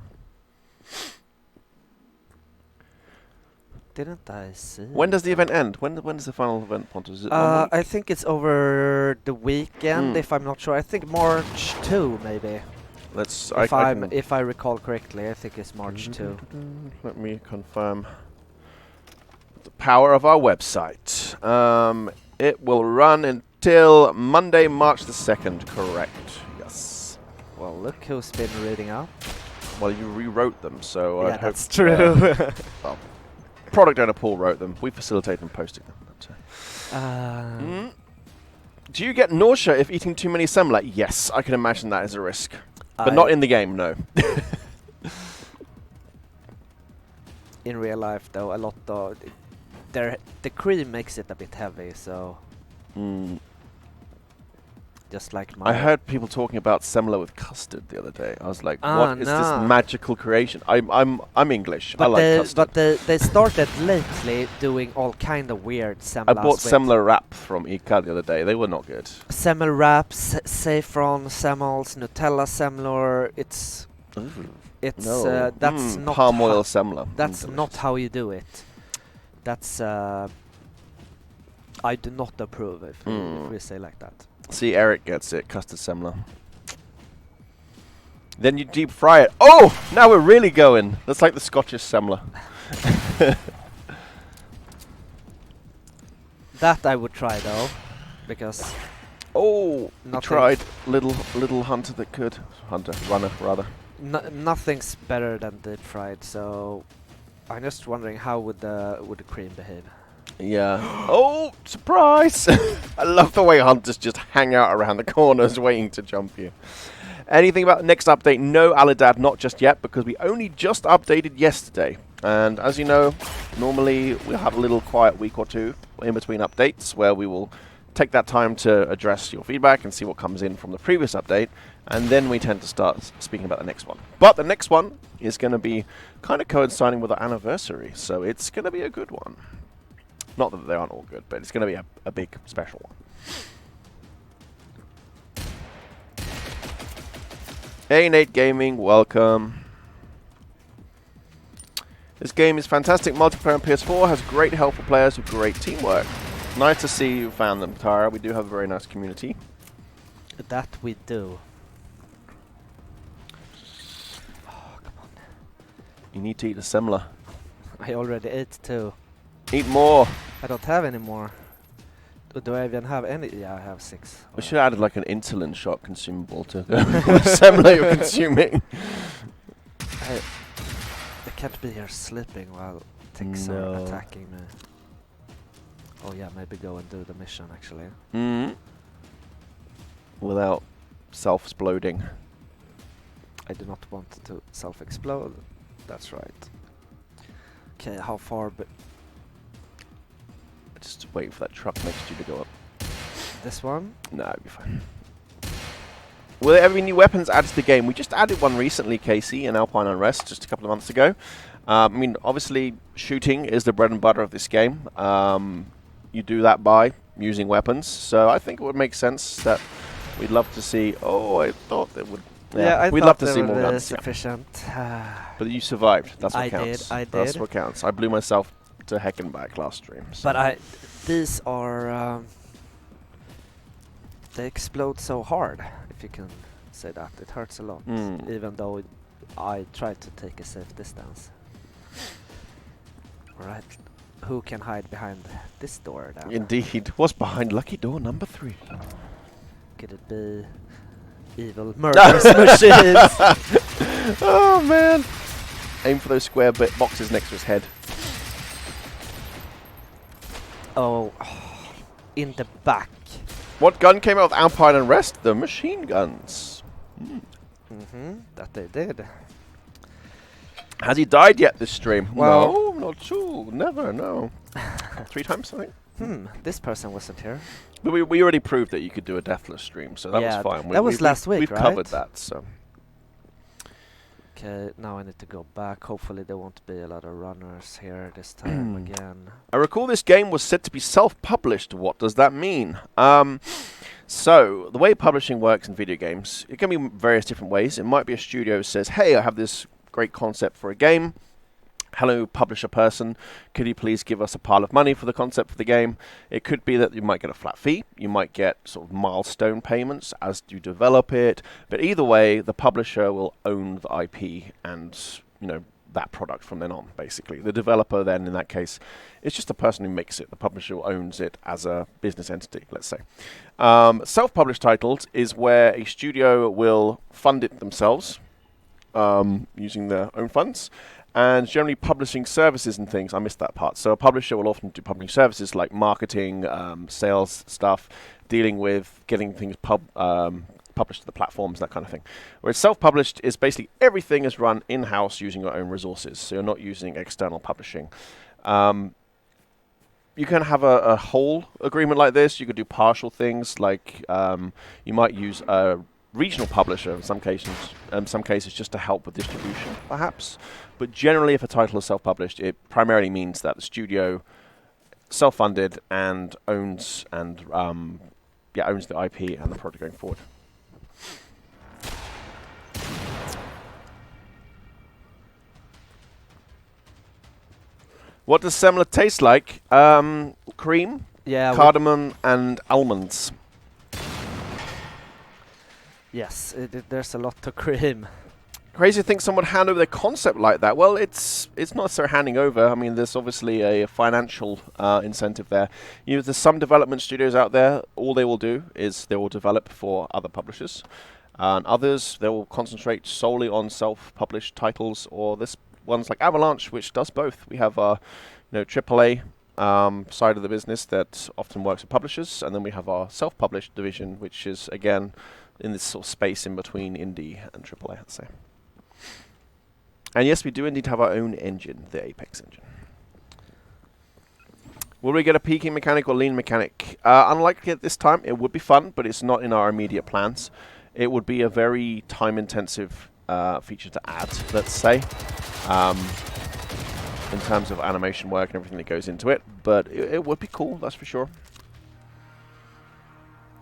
Didn't I see? When does the event end? When is the final event, Pontus? Is it 1 week? I think it's over the weekend, if I'm not sure. I think March 2, maybe. If I recall correctly, I think it's March 2. Let me confirm the power of our website. It will run until Monday, March the 2nd, correct? Yes. Well, look who's been reading up. Well, you rewrote them, so yeah, I'd hope... that's true. Well, product owner Paul wrote them. We facilitate them posting them. Do you get nausea if eating too many Semla? Yes, I can imagine that is a risk. But not in the game, no. In real life, though, a lot of the cream makes it a bit heavy, so just like my. I heard people talking about Semla with custard the other day. I was like, Ah, what is no. this magical creation? I'm English. But I like custard. they started lately doing all kind of weird semlas. I bought with Semla wrap from Ica the other day. They were not good. Semmel wraps, saffron semmels, Nutella semlor. It's No. that's not palm oil Semla. That's not Delicious. how you do it. That's I do not approve if we say like that. See, Eric gets it. Custard Semla. Then you deep fry it. Oh! Now we're really going. That's like the Scottish Semla. That I would try though, because Oh! Nothing. Tried. Little hunter that could. Runner, rather. nothing's better than deep fried. So I'm just wondering how would the cream behave. Yeah. Oh, surprise! I love the way hunters just hang out around the corners waiting to jump you. Anything about the next update? No, Aladad, not just yet, because we only just updated yesterday. And as you know, normally we'll have a little quiet week or two in between updates where we will take that time to address your feedback and see what comes in from the previous update. And then we tend to start speaking about the next one. But the next one is going to be kind of coinciding with our anniversary, so it's going to be a good one. Not that they aren't all good, but it's going to be a big special one. Hey Nate Gaming, welcome. This game is fantastic multiplayer on PS4, has great help for players with great teamwork. Nice to see you found them, Tara. We do have a very nice community. That we do. Oh, come on. You need to eat a Semla. I already ate 2. Eat more. I don't have any more. Do I even have any? Yeah, I have 6. We should have added like an insulin shot consumable to the Semla you're consuming. I can't be here sleeping while ticks No. are attacking me. Oh yeah, maybe go and do the mission actually. Without self-exploding. I do not want to self-explode. That's right. Okay, how far? Just wait for that truck next to you to go up. This one? No, it'll be fine. Will there ever be new weapons added to the game? We just added one recently, Casey, in Alpine Unrest, just a couple of months ago. I mean, obviously, shooting is the bread and butter of this game. You do that by using weapons, so I think it would make sense that we'd love to see... Oh, I thought it would... Yeah, we'd love to see more guns. Sufficient. But you survived. That's what I counts. did. That's what counts. I blew myself to heck and back last stream. So. But these are... they explode so hard, if you can say that. It hurts a lot, even though I try to take a safe distance. Alright, who can hide behind this door then? Indeed. What's behind lucky door number 3? Could it be evil murderous machines? Oh man! Aim for those square boxes next to his head. Oh, in the back. What gun came out with Alpine and Rest? The machine guns. That they did. Has he died yet this stream? Well- no, not true. Never, no. 3 times, I think. This person wasn't here. But we already proved that you could do a deathless stream, so that Yeah, was fine. that was last week, We've right? covered that, so. Okay, now I need to go back. Hopefully there won't be a lot of runners here this time again. I recall this game was said to be self-published. What does that mean? So, the way publishing works in video games, it can be various different ways. It might be a studio says, hey, I have this great concept for a game. Hello, publisher person, could you please give us a pile of money for the concept for the game? It could be that you might get a flat fee. You might get sort of milestone payments as you develop it. But either way, the publisher will own the IP and, you know, that product from then on, basically. The developer then, in that case, is just the person who makes it. The publisher owns it as a business entity, let's say. Self-published titles is where a studio will fund it themselves using their own funds. and generally publishing services and things. I missed that part. So a publisher will often do publishing services like marketing, sales stuff, dealing with getting things published to the platforms, that kind of thing. Whereas self-published is basically everything is run in-house using your own resources. So you're not using external publishing. You can have a whole agreement like this. You could do partial things, like you might use a regional publisher in some cases just to help with distribution, perhaps. But generally, if a title is self-published, it primarily means that the studio self-funded and owns the IP and the project going forward. What does Semla taste like? Cream, cardamom, and almonds. Yes, there's a lot of cream. Crazy to think someone would hand over their concept like that. Well, it's not necessarily handing over. I mean, there's obviously a financial incentive there. There's some development studios out there. All they will do is they will develop for other publishers, and others they will concentrate solely on self-published titles. Or this ones like Avalanche, which does both. We have our AAA side of the business that often works with publishers, and then we have our self-published division, which is again in this sort of space in between indie and AAA, I'd say. And yes, we do indeed have our own engine, the Apex engine. Will we get a peaking mechanic or lean mechanic? Unlikely at this time. It would be fun, but it's not in our immediate plans. It would be a very time-intensive feature to add, let's say, in terms of animation work and everything that goes into it. But it would be cool, that's for sure.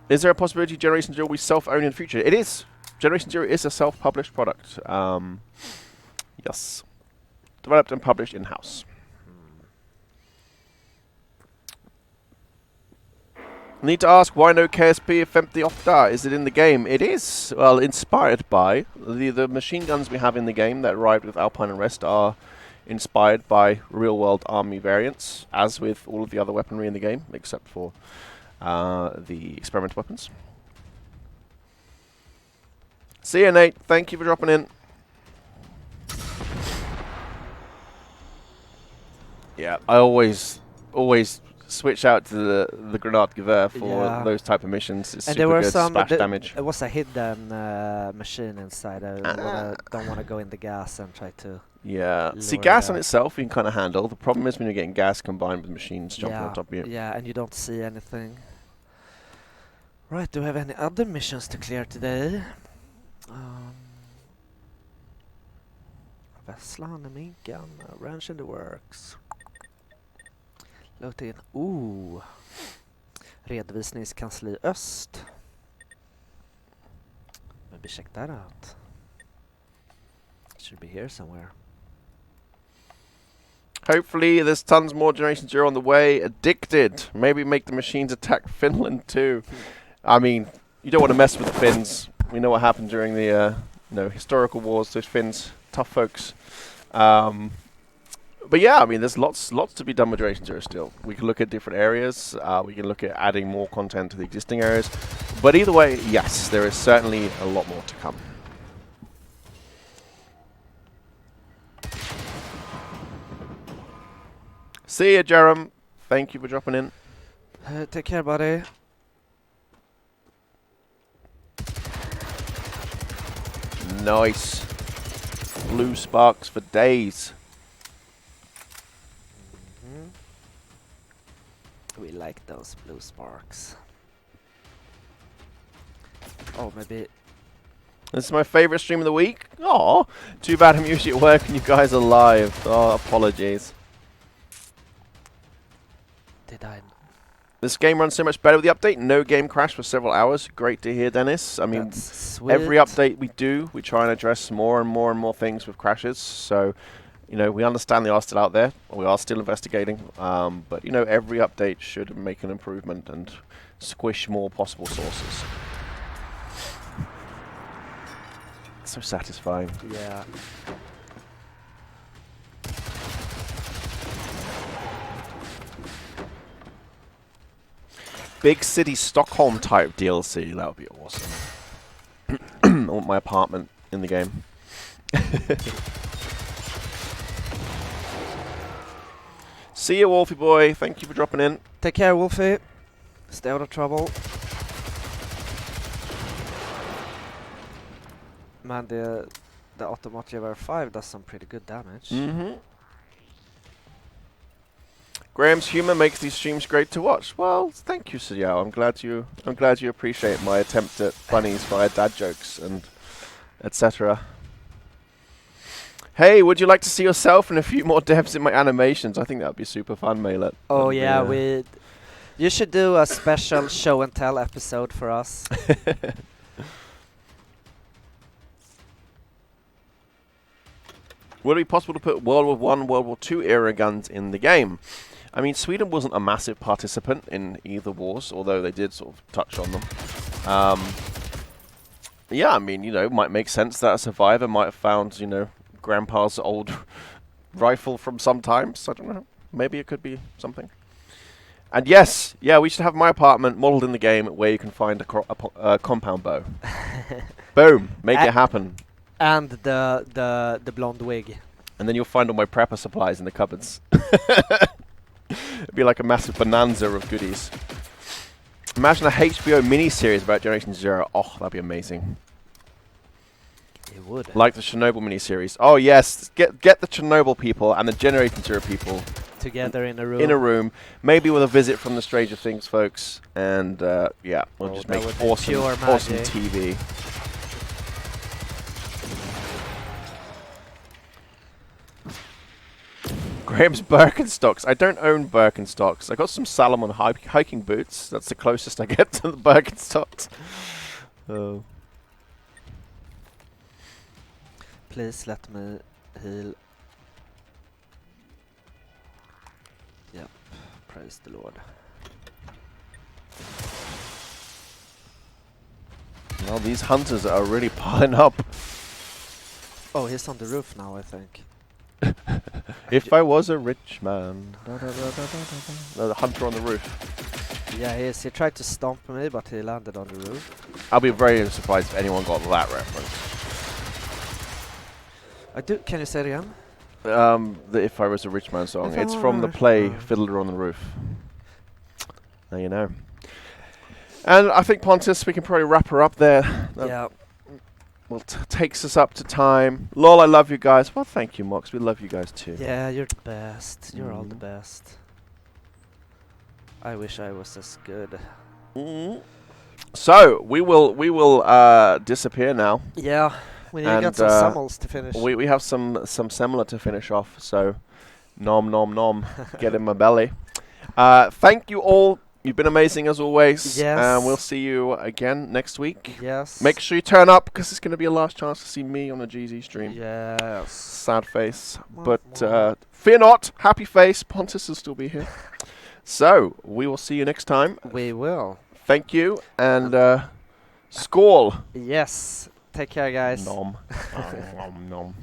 Is there a possibility Generation Zero will be self-owned in the future? It is. Generation Zero is a self-published product. Yes. Developed and published in-house. Need to ask, why no KSP if empty Opta? Is it in the game? It is. Well, inspired by. The machine guns we have in the game that arrived with Alpine and Rest are inspired by real-world army variants, as with all of the other weaponry in the game, except for the experimental weapons. See you, Nate. Thank you for dropping in. Yeah, I always switch out to the Granatgewehr for those type of missions. It's and super there were good some splash damage. There was a hidden machine inside. I don't want to go in the gas and try to. Yeah, see, gas on itself you can kind of handle. The problem is when you're getting gas combined with machines jumping on top of you. Yeah, and you don't see anything. Right, do we have any other missions to clear today? Vesslan, Minkan, Ranch in the Works. Låt in. Redovisningskansli Öst. Maybe check that out. Should be here somewhere. Hopefully there's tons more Generation Zero on the way. Addicted. Maybe make the machines attack Finland too. I mean, you don't want to mess with the Finns. We know what happened during the historical wars. Those Finns, tough folks. But yeah, I mean, there's lots to be done with Generation Zero still. We can look at different areas. We can look at adding more content to the existing areas. But either way, yes, there is certainly a lot more to come. See ya, Jerem. Thank you for dropping in. Take care, buddy. Nice. Blue sparks for days. We like those blue sparks. Oh, maybe. This is my favorite stream of the week. Oh, too bad I'm usually at work and you guys are live. Oh, apologies. Did I? This game runs so much better with the update. No game crash for several hours. Great to hear, Dennis. I mean, every update we do, we try and address more and more and more things with crashes. So, we understand they are still out there. We are still investigating. But, every update should make an improvement and squish more possible sources. So satisfying. Yeah. Big city Stockholm type DLC. That would be awesome. I want my apartment in the game. See you, Wolfie boy. Thank you for dropping in. Take care, Wolfie. Stay out of trouble. Man, the Automotive R5 does some pretty good damage. Mm-hmm. Graham's humor makes these streams great to watch. Well, thank you, Siao. I'm glad you appreciate my attempt at funnies via dad jokes and etc. Hey, would you like to see yourself and a few more devs in my animations? I think that would be super fun, Mailet. Oh yeah, you should do a special show and tell episode for us. Would it be possible to put World War I, World War II era guns in the game? I mean, Sweden wasn't a massive participant in either wars, although they did sort of touch on them. Yeah, I mean, it might make sense that a survivor might have found, Grandpa's old rifle from some times. I don't know. Maybe it could be something. And yes, we should have my apartment modeled in the game where you can find a compound bow. Boom, make it happen. And the blonde wig. And then you'll find all my prepper supplies in the cupboards. It'd be like a massive bonanza of goodies. Imagine a HBO miniseries about Generation Zero. Oh, that'd be amazing. It would. Like the Chernobyl miniseries. Oh yes, get the Chernobyl people and the Generation Zero people together in a room. In a room, maybe with a visit from the Stranger Things folks, and we'll just make awesome TV. Graham's Birkenstocks. I don't own Birkenstocks. I got some Salomon hiking boots. That's the closest I get to the Birkenstocks. Oh. Please let me heal. Yep. Praise the Lord. Well, these hunters are really piling up. Oh, he's on the roof now, I think. If I was a rich man. The hunter on the roof. Yeah, he is. He tried to stomp me, but he landed on the roof. I'll be very surprised if anyone got that reference. Can you say it again? The If I Was a Rich Man song. It's from the play Fiddler on the Roof. Now you know. And I think, Pontus, we can probably wrap her up there. Yeah. Well, takes us up to time. Lol, I love you guys. Well, thank you, Mox. We love you guys too. Yeah, you're the best. You're all the best. I wish I was as good. So we will disappear now. Yeah, we need to get some Semmels to finish. We have some Semla to finish off. So nom nom nom, get in my belly. Thank you all. You've been amazing as always. Yes. And we'll see you again next week. Yes. Make sure you turn up because it's going to be a last chance to see me on a GZ stream. Yes. Sad face. But fear not. Happy face. Pontus will still be here. So, we will see you next time. We will. Thank you. And skål. Yes. Take care, guys. Nom. Nom nom.